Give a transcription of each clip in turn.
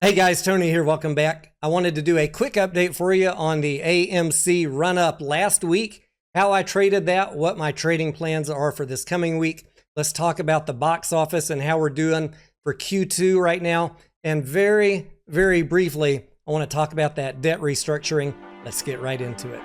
Hey guys, Tony here. Welcome back. I wanted to do a quick update for you on the AMC run up last week, how I traded that, what my trading plans are for this coming week. Let's talk about the box office and how we're doing for Q2 right now. And very briefly, I want to talk about that debt restructuring. Let's get right into it.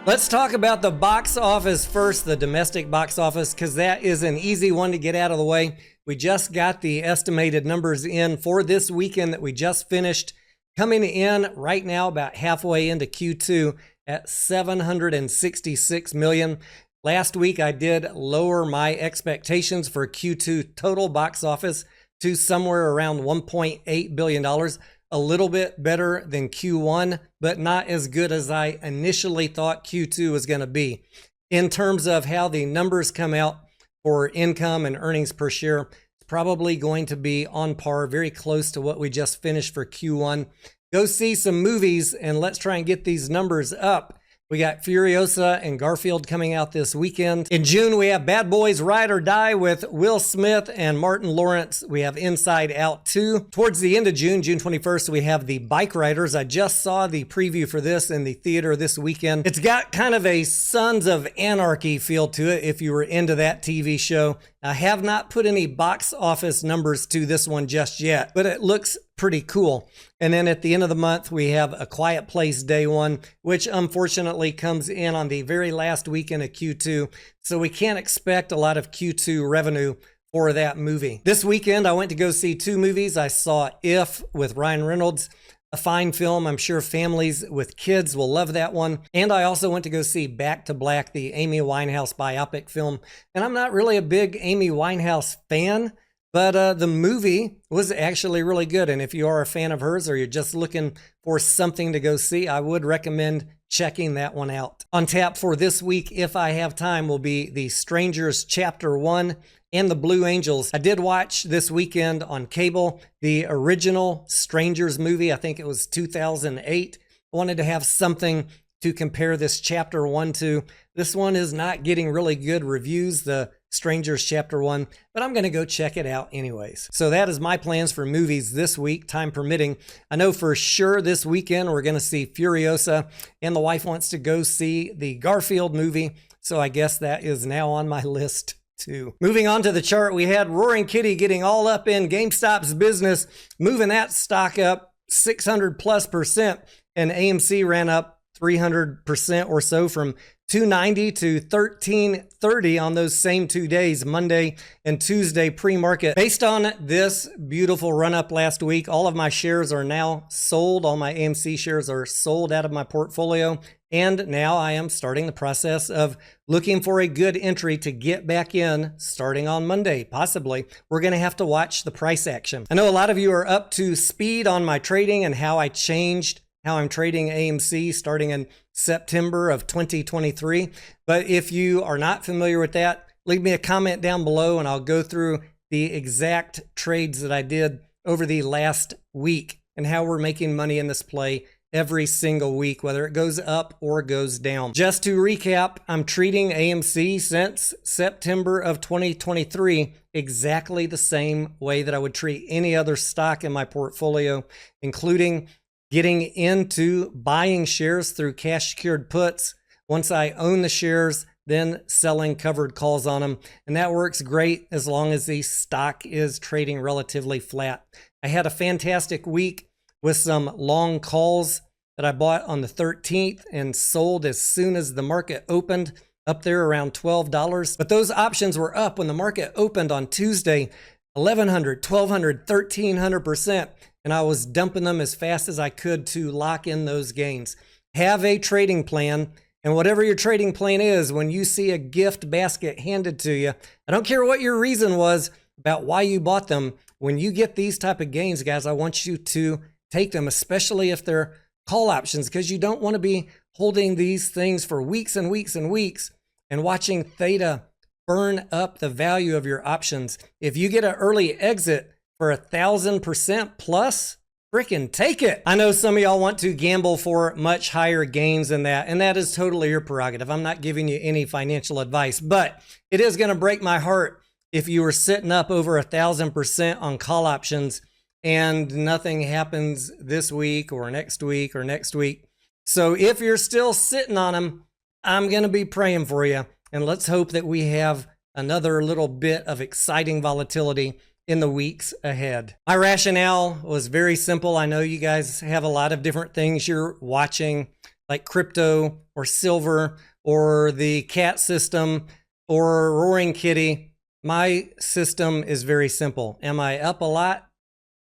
Let's talk about the box office first, the domestic box office, because that is an easy one to get out of the way. We just got the estimated numbers in for this weekend that we just finished, coming in right now about halfway into Q2 at 766 million. Last week, I did lower my expectations for Q2 total box office to somewhere around $1.8 billion. A little bit better than Q1, but not as good as I initially thought Q2 was going to be. In terms of how the numbers come out for income and earnings per share, it's probably going to be on par, very close to what we just finished for Q1. Go see some movies and let's try and get these numbers up. We got Furiosa and Garfield coming out this weekend. In June, we have Bad Boys Ride or Die with Will Smith and Martin Lawrence. We have Inside Out 2. Towards the end of June, June 21st, we have The Bike Riders. I just saw the preview for this in the theater this weekend. It's got kind of a Sons of Anarchy feel to it if you were into that TV show. I have not put any box office numbers to this one just yet, but it looks pretty cool. And then at the end of the month, we have A Quiet Place Day One, which unfortunately comes in on the very last weekend of Q2. So we can't expect a lot of Q2 revenue for that movie. This weekend, I went to go see two movies. I saw If with Ryan Reynolds, a fine film. I'm sure families with kids will love that one. And I also went to go see Back to Black, the Amy Winehouse biopic film. And I'm not really a big Amy Winehouse fan, but the movie was actually really good. And if you are a fan of hers or you're just looking for something to go see, I would recommend checking that one out. On tap for this week, if I have time, will be The Strangers Chapter 1 and The Blue Angels. I did watch this weekend on cable the original Strangers movie. I think it was 2008. I wanted to have something to compare this Chapter 1 to. This one is not getting really good reviews, the Strangers Chapter 1, but I'm going to go check it out anyways. So that is my plans for movies this week, time permitting. I know for sure this weekend we're going to see Furiosa, and the wife wants to go see the Garfield movie, so I guess that is now on my list too. Moving on to the chart, we had Roaring Kitty getting all up in GameStop's business, moving that stock up 600+%, and AMC ran up 300% or so from 290 to 1330 on those same 2 days, Monday and Tuesday pre-market. Based on this beautiful run up last week, all of my shares are now sold. All my AMC shares are sold out of my portfolio. And now I am starting the process of looking for a good entry to get back in starting on Monday, possibly. We're going to have to watch the price action. I know a lot of you are up to speed on my trading and how I changed how I'm trading AMC starting in September of 2023. But if you are not familiar with that, leave me a comment down below and I'll go through the exact trades that I did over the last week and how we're making money in this play every single week, whether it goes up or goes down. Just to recap, I'm treating AMC since September of 2023 exactly the same way that I would treat any other stock in my portfolio, including getting into buying shares through cash secured puts. Once I own the shares, then selling covered calls on them. And that works great as long as the stock is trading relatively flat. I had a fantastic week with some long calls that I bought on the 13th and sold as soon as the market opened, up there around $12. But those options were up when the market opened on Tuesday, 1,100, 1,200, 1,300%. And I was dumping them as fast as I could to lock in those gains. Have a trading plan, and whatever your trading plan is, when you see a gift basket handed to you, I don't care what your reason was about why you bought them. When you get these type of gains, guys, I want you to take them, especially if they're call options, because you don't want to be holding these things for weeks and weeks and weeks and watching theta burn up the value of your options. If you get an early exit for 1,000% plus, freaking take it. I know some of y'all want to gamble for much higher gains than that, and that is totally your prerogative. I'm not giving you any financial advice, but it is going to break my heart if you were sitting up over 1,000% on call options and nothing happens this week or next week or next week. So if you're still sitting on them, I'm going to be praying for you. And let's hope that we have another little bit of exciting volatility in the weeks ahead. My rationale was very simple. I know you guys have a lot of different things you're watching, like crypto or silver or the cat system or roaring kitty. My system is very simple. Am I up a lot?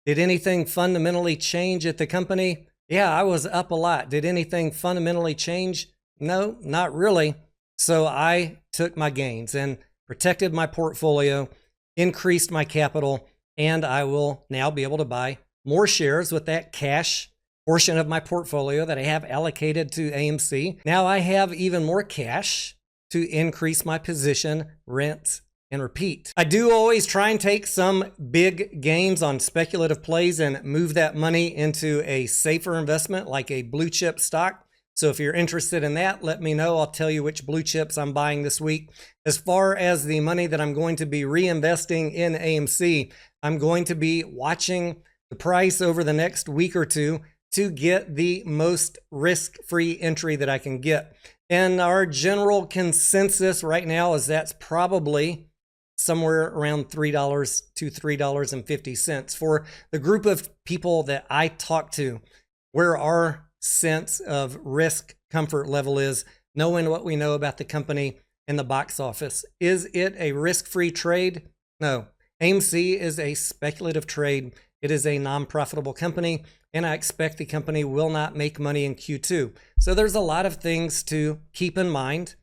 Did anything fundamentally change at the company? Yeah, I was up a lot. Did anything fundamentally change? No, not really. So I took my gains and protected my portfolio, increased my capital, and I will now be able to buy more shares with that cash portion of my portfolio that I have allocated to AMC. Now I have even more cash to increase my position, rinse, and repeat. I do always try and take some big gains on speculative plays and move that money into a safer investment like a blue chip stock. So if you're interested in that, let me know. I'll tell you which blue chips I'm buying this week. As far as the money that I'm going to be reinvesting in AMC, I'm going to be watching the price over the next week or two to get the most risk-free entry that I can get. And our general consensus right now is that's probably somewhere around $3 to $3.50 for the group of people that I talk to, where our sense of risk comfort level is, knowing what we know about the company and the box office. Is it a risk-free trade? No. AMC is a speculative trade. It is a non-profitable company, and I expect the company will not make money in Q2. So there's a lot of things to keep in mind.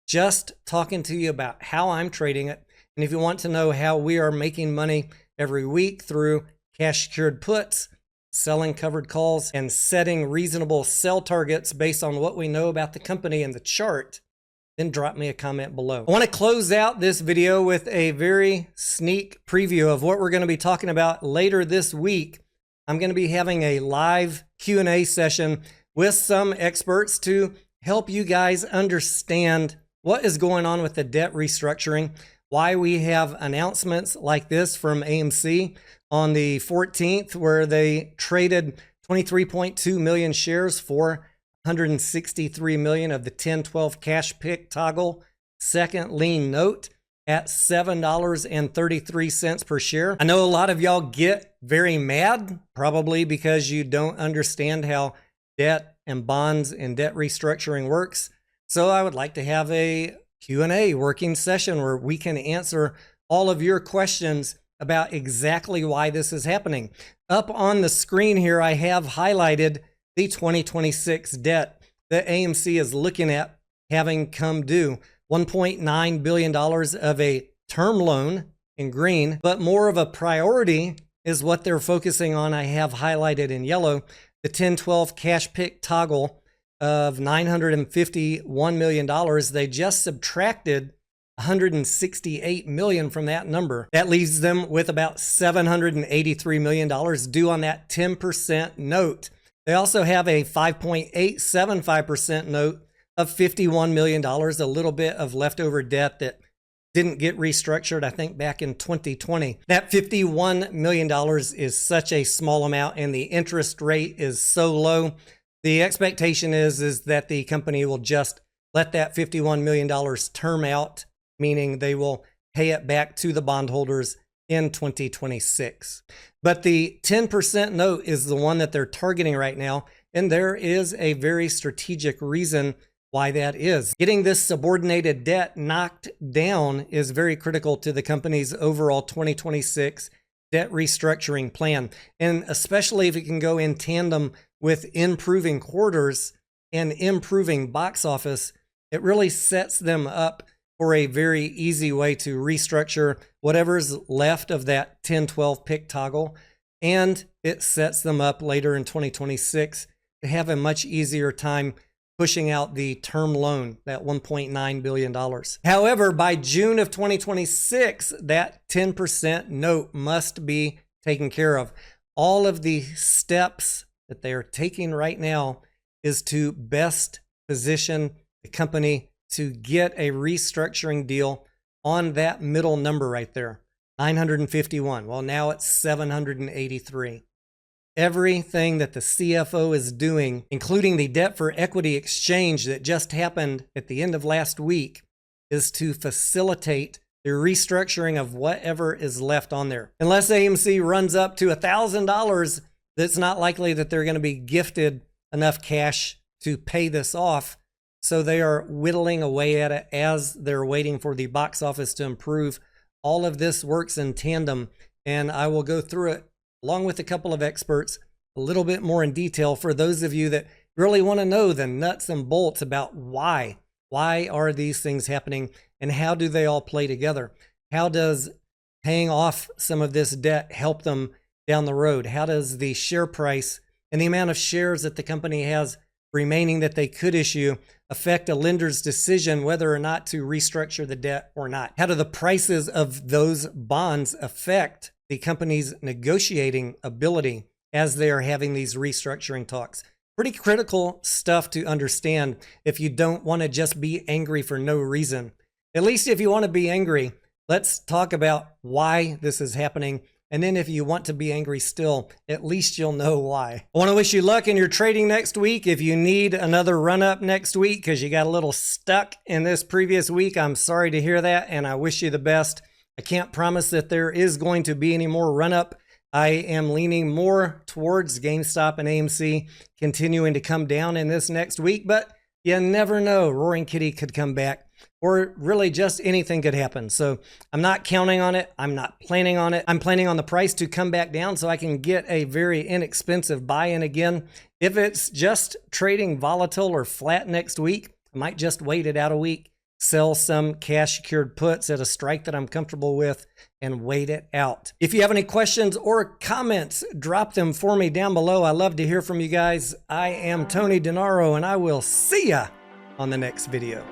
Just talking to you about how I'm trading it. And if you want to know how we are making money every week through cash secured puts, selling covered calls, and setting reasonable sell targets based on what we know about the company and the chart, then drop me a comment below. I want to close out this video with a very sneak preview of what we're going to be talking about later this week. I'm going to be having a live Q&A session with some experts to help you guys understand what is going on with the debt restructuring, why we have announcements like this from AMC on the 14th, where they traded 23.2 million shares for 163 million of the 10/12 cash pick toggle second lien note at $7.33 per share. I know a lot of y'all get very mad, probably because you don't understand how debt and bonds and debt restructuring works. So I would like to have a Q&A working session where we can answer all of your questions about exactly why this is happening. Up on the screen here, I have highlighted the 2026 debt that AMC is looking at having come due. $1.9 billion of a term loan in green, but more of a priority is what they're focusing on. I have highlighted in yellow the 10/12 cash pick toggle of $951 million. They just subtracted $168 million from that number. That leaves them with about $783 million due on that 10% note. They also have a 5.875% note of $51 million, a little bit of leftover debt that didn't get restructured, I think, back in 2020. That $51 million is such a small amount, and the interest rate is so low. The expectation is that the company will just let that $51 million term out, meaning they will pay it back to the bondholders in 2026. But the 10% note is the one that they're targeting right now, and there is a very strategic reason why that is. Getting this subordinated debt knocked down is very critical to the company's overall 2026 debt restructuring plan, and especially if it can go in tandem with improving quarters and improving box office, it really sets them up for a very easy way to restructure whatever's left of that 10/12 pick toggle, and it sets them up later in 2026 to have a much easier time pushing out the term loan, that $1.9 billion. However, by June of 2026, that 10% note must be taken care of. All of the steps that they are taking right now is to best position the company to get a restructuring deal on that middle number right there. 951. Well, now it's 783. Everything that the CFO is doing, including the debt for equity exchange that just happened at the end of last week, is to facilitate the restructuring of whatever is left on there. Unless AMC runs up to $1,000, it's not likely that they're going to be gifted enough cash to pay this off. So they are whittling away at it as they're waiting for the box office to improve. All of this works in tandem, and I will go through it along with a couple of experts a little bit more in detail for those of you that really want to know the nuts and bolts about why are these things happening and how do they all play together? How does paying off some of this debt help them down the road? How does the share price and the amount of shares that the company has remaining that they could issue affect a lender's decision whether or not to restructure the debt or not? How do the prices of those bonds affect the company's negotiating ability as they are having these restructuring talks? Pretty critical stuff to understand if you don't want to just be angry for no reason. At least if you want to be angry, let's talk about why this is happening. And then if you want to be angry still, at least you'll know why. I want to wish you luck in your trading next week. If you need another run up next week because you got a little stuck in this previous week, I'm sorry to hear that, and I wish you the best. I can't promise that there is going to be any more run up. I am leaning more towards GameStop and AMC continuing to come down in this next week, but you never know. Roaring Kitty could come back, or really just anything could happen. So I'm not counting on it. I'm not planning on it. I'm planning on the price to come back down so I can get a very inexpensive buy-in again. If it's just trading volatile or flat next week, I might just wait it out a week, sell some cash secured puts at a strike that I'm comfortable with, and wait it out. If you have any questions or comments, drop them for me down below. I love to hear from you guys. I am Tony Denaro, and I will see ya on the next video.